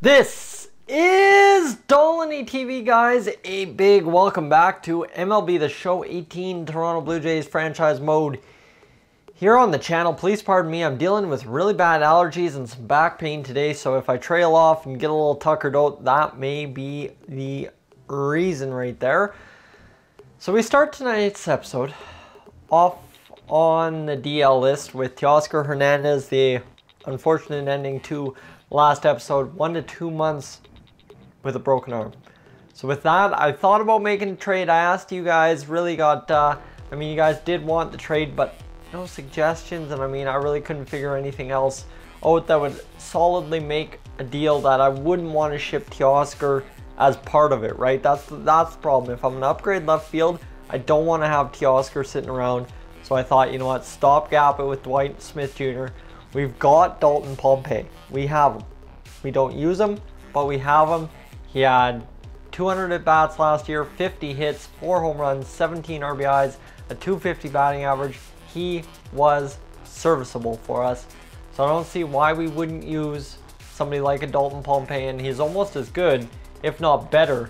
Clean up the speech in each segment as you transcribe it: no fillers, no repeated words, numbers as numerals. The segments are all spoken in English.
This is Dolynny TV, guys. A big welcome back to MLB The Show 18 Toronto Blue Jays franchise mode here on the channel. Please pardon me, I'm dealing with really bad allergies and some back pain today, so if I trail off and get a little tuckered out, that may be the reason right there. So we start tonight's episode off on the DL list with Teoscar Hernandez, the unfortunate ending to last episode, 1 to 2 months with a broken arm. So with that, I thought about making a trade. I asked you guys, really got, you guys did want the trade, but no suggestions, and I really couldn't figure anything else out that would solidly make a deal that I wouldn't want to ship Teoscar as part of it, right? That's the problem. If I'm going to upgrade left field, I don't want to have Teoscar sitting around. So I thought, you know what, stopgap it with Dwight Smith Jr. We've got Dalton Pompey. We have him. We don't use him, but we have him. He had 200 at-bats last year, 50 hits, 4 home runs, 17 RBIs, a .250 batting average. He was serviceable for us. So I don't see why we wouldn't use somebody like a Dalton Pompey, and he's almost as good, if not better,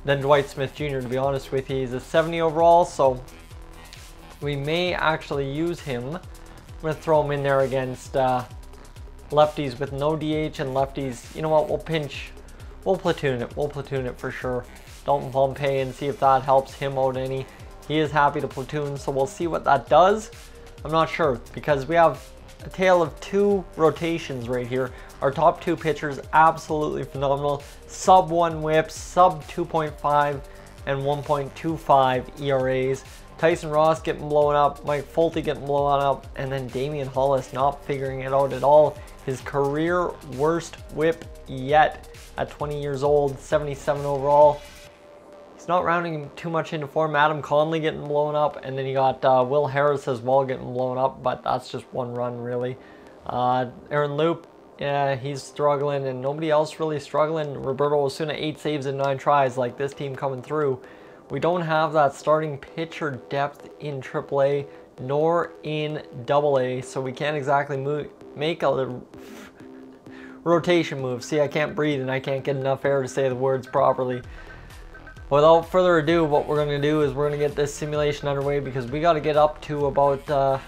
than Dwight Smith Jr., to be honest with you. He's a 70 overall, so we may actually use him. I'm going to throw him in there against lefties with no DH and lefties. You know what, we'll platoon it. We'll platoon it for sure. Dalton Pompey, and see if that helps him out any. He is happy to platoon, so we'll see what that does. I'm not sure, because we have a tale of 2 rotations right here. Our top 2 pitchers, absolutely phenomenal. Sub 1 whips, sub 2.5 and 1.25 ERAs. Tyson Ross getting blown up, Mike Folty getting blown up, and then Damion Hollis not figuring it out at all. His career worst whip yet at 20 years old, 77 overall. He's not rounding too much into form. Adam Conley getting blown up, and then you got Will Harris as well getting blown up, but that's just 1 run really. Aaron Loop, yeah, he's struggling, and nobody else really struggling. Roberto Osuna, 8 saves in 9 tries, like this team coming through. We don't have that starting pitcher depth in AAA nor in AA, so we can't exactly make a rotation move. See, I can't breathe and I can't get enough air to say the words properly. Without further ado, what we're going to do is we're going to get this simulation underway, because we got to get up to about,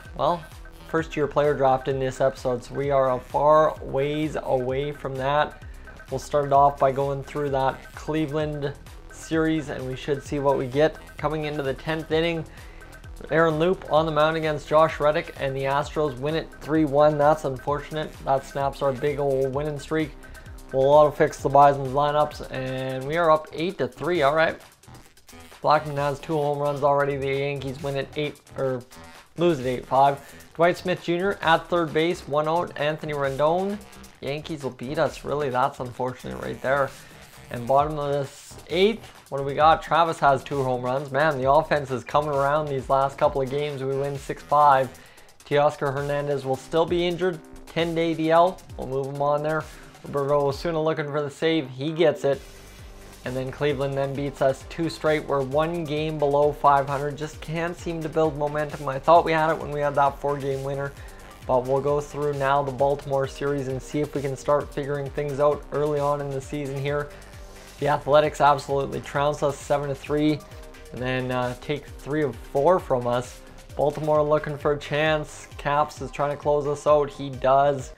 first-year player draft in this episode, so we are a far ways away from that. We'll start it off by going through that Cleveland series, and we should see what we get. Coming into the 10th inning, Aaron Loop on the mound against Josh Reddick, and the Astros win it 3-1. That's unfortunate. That snaps our big old winning streak. We'll auto-fix the Bison's lineups, and we are up 8-3. All right. Blackmon has 2 home runs already. The Yankees win it lose it 8-5. Dwight Smith Jr. at third base, 1 out. Anthony Rendon. Yankees will beat us. Really, that's unfortunate right there. And bottom of this 8th, what do we got? Travis has 2 home runs. Man, the offense is coming around these last couple of games. We win 6-5. Teoscar Hernandez will still be injured. 10-day DL. We'll move him on there. Roberto Osuna looking for the save. He gets it. And then Cleveland then beats us 2 straight. We're 1 game below 500. Just can't seem to build momentum. I thought we had it when we had that 4-game winner. But we'll go through now the Baltimore series and see if we can start figuring things out early on in the season here. The Athletics absolutely trounce us 7-3, and then take 3 of 4 from us. Baltimore looking for a chance. Caps is trying to close us out. He does.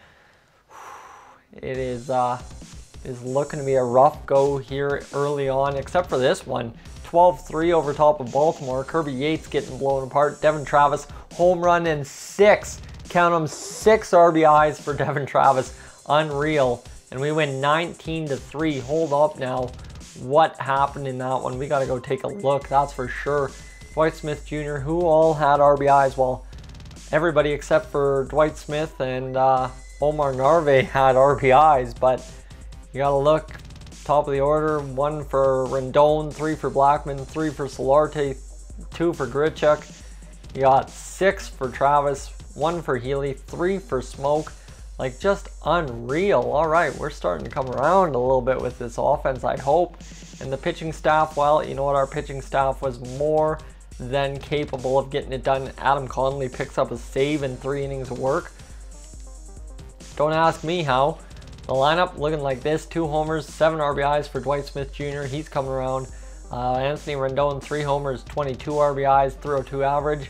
It is looking to be a rough go here early on, except for this one. 12-3 over top of Baltimore. Kirby Yates getting blown apart. Devon Travis, home run, and 6. Count them, 6 RBIs for Devon Travis. Unreal. And we win 19-3. Hold up now. What happened in that one? We got to go take a look, that's for sure. Dwight Smith Jr., who all had RBIs? Well, everybody except for Dwight Smith and Omar Narve had RBIs, but you got to look. Top of the order, 1 for Rendon, 3 for Blackmon, 3 for Solarte, 2 for Grichuk. You got 6 for Travis, 1 for Healy, 3 for Smoke. Like, just unreal. All right, we're starting to come around a little bit with this offense, I hope. And the pitching staff, well, you know what? Our pitching staff was more than capable of getting it done. Adam Conley picks up a save in 3 innings of work. Don't ask me how. The lineup looking like this: 2 homers, 7 RBIs for Dwight Smith Jr. He's coming around. Anthony Rendon, 3 homers, 22 RBIs, 302 average.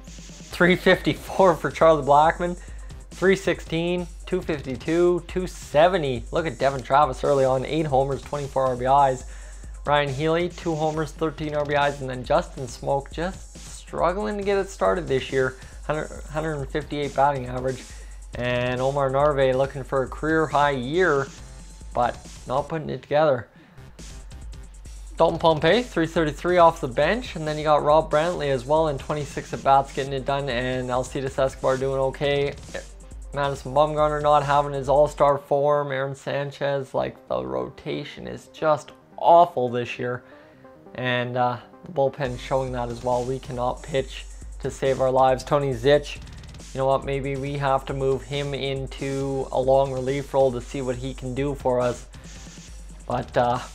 354 for Charlie Blackmon, 316, 252, 270. Look at Devon Travis early on, 8 homers, 24 RBIs. Ryan Healy, 2 homers, 13 RBIs, and then Justin Smoke just struggling to get it started this year, 158 batting average. And Omar Narve looking for a career high year, but not putting it together. Dalton Pompey, 333 off the bench, and then you got Rob Brantley as well in 26 at-bats getting it done, and Alcides Escobar doing okay. Madison Bumgarner not having his all-star form. Aaron Sanchez, like, the rotation is just awful this year, and the bullpen showing that as well. We cannot pitch to save our lives. Tony Zitch, you know what, maybe we have to move him into a long relief role to see what he can do for us, but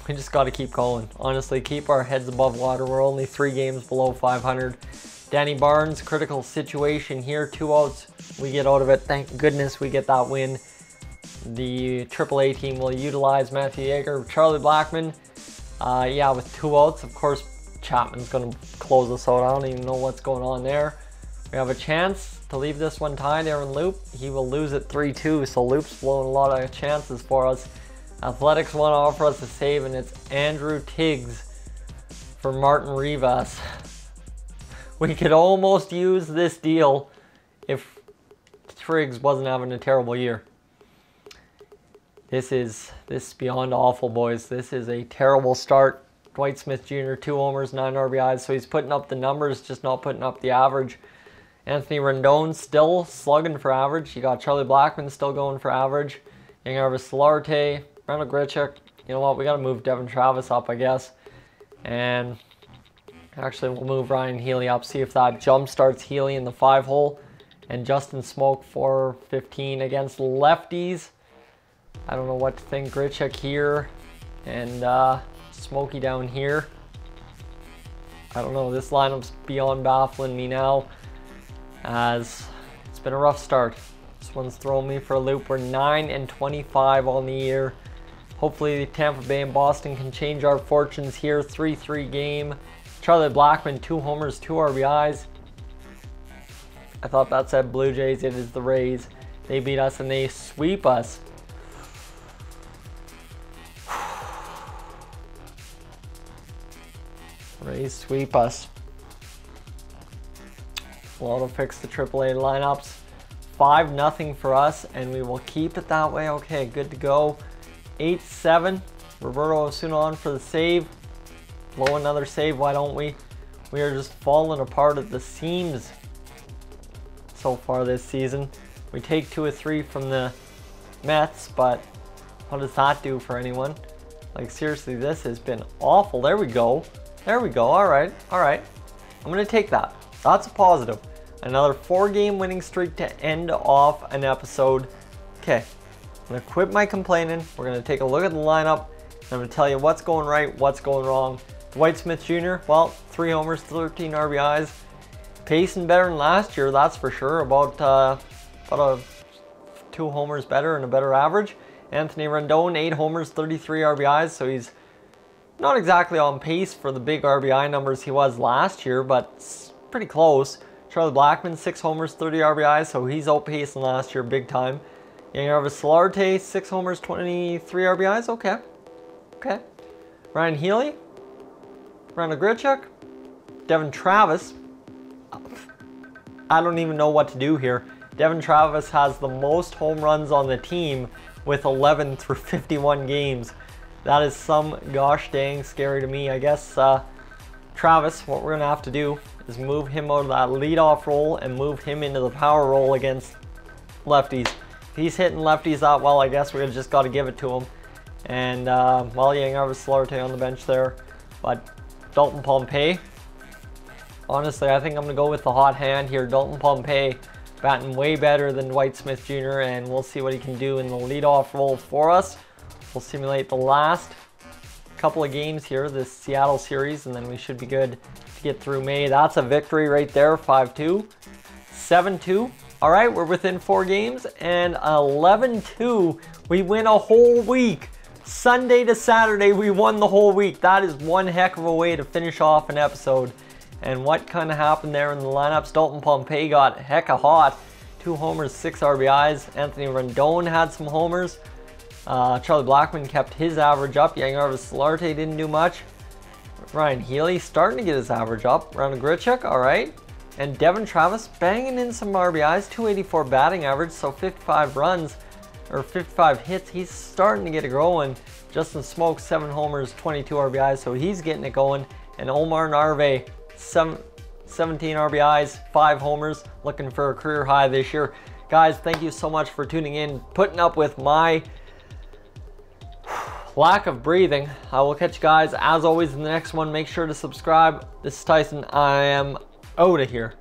we just got to keep going. Honestly, keep our heads above water. We're only 3 games below 500. Danny Barnes, critical situation here. 2 outs. We get out of it. Thank goodness we get that win. The AAA team will utilize Matthew Yeager. Charlie Blackmon, yeah, with 2 outs. Of course, Chapman's going to close us out. I don't even know what's going on there. We have a chance to leave this one tied. Aaron Loop, he will lose it 3-2. So Loop's blowing a lot of chances for us. Athletics want to offer us a save, and it's Andrew Tiggs for Martin Rivas. We could almost use this deal if Triggs wasn't having a terrible year. This is beyond awful, boys. This is a terrible start. Dwight Smith Jr., 2 homers, 9 RBIs, so he's putting up the numbers, just not putting up the average. Anthony Rendon still slugging for average. You got Charlie Blackmon still going for average. Yangervis Solarte, Randall Grichuk. You know what, we got to move Devon Travis up, I guess. And actually, we'll move Ryan Healy up, see if that jump starts Healy in the 5-hole. And Justin Smoke, 415 against lefties. I don't know what to think. Grichuk here and Smokey down here. I don't know, this lineup's beyond baffling me now, as it's been a rough start. This one's throwing me for a loop. We're 9-25 on the year. Hopefully Tampa Bay and Boston can change our fortunes here. 3-3 game. Charlie Blackmon, 2 homers, 2 RBIs. I thought that said Blue Jays. It is the Rays. They beat us and they sweep us. Rays sweep us. We'll fix the AAA lineups. 5-0 for us, and we will keep it that way. Okay, good to go. 8-7. Roberto Osuna on for the save. Blow another save, why don't we? We are just falling apart at the seams so far this season. We take 2 of 3 from the Mets, but what does that do for anyone? Like, seriously, this has been awful. There we go. There we go. All right. All right. I'm going to take that. That's a positive. Another 4-game winning streak to end off an episode. Okay. I'm going to quit my complaining. We're going to take a look at the lineup. And I'm going to tell you what's going right, what's going wrong. Dwight Smith Jr., well, 3 homers, 13 RBIs. Pacing better than last year, that's for sure. About 2 homers better and a better average. Anthony Rendon, 8 homers, 33 RBIs. So he's not exactly on pace for the big RBI numbers he was last year, but it's pretty close. Charlie Blackmon, 6 homers, 30 RBIs, so he's outpacing last year big time. Yangervis Solarte, 6 homers, 23 RBIs. Okay. Okay. Ryan Healy, Randall Grichuk, Devon Travis. I don't even know what to do here. Devon Travis has the most home runs on the team with 11 through 51 games. That is some gosh dang scary to me. I guess Travis, what we're going to have to do is move him out of that leadoff role and move him into the power role against lefties. If he's hitting lefties that well, I guess we just got to give it to him. And, well, Yangervis Solarte on the bench there. But Dalton Pompey, honestly, I think I'm going to go with the hot hand here. Dalton Pompey batting way better than Dwight Smith Jr., and we'll see what he can do in the leadoff role for us. We'll simulate the last couple of games here, this Seattle series, and then we should be good to get through May. That's a victory right there, 5-2. 7-2 All right, we're within 4 games, and 11-2. We win a whole week. Sunday to Saturday, we won the whole week. That is one heck of a way to finish off an episode. And what kind of happened there in the lineups? Dalton Pompey got hecka hot. 2 homers, 6 RBIs. Anthony Rendon had some homers. Charlie Blackmon kept his average up. Yangervis Solarte didn't do much. Ryan Healy starting to get his average up. Ryan Grichuk, all right. And Devon Travis banging in some RBIs. 284 batting average, so 55 runs, or 55 hits. He's starting to get it going. Justin Smoke, 7 homers, 22 RBIs, so he's getting it going. And Omar Narve, 17 RBIs, 5 homers, looking for a career high this year. Guys, thank you so much for tuning in, putting up with my lack of breathing. I will catch you guys, as always, in the next one. Make sure to subscribe. This is Tyson. I am out of here.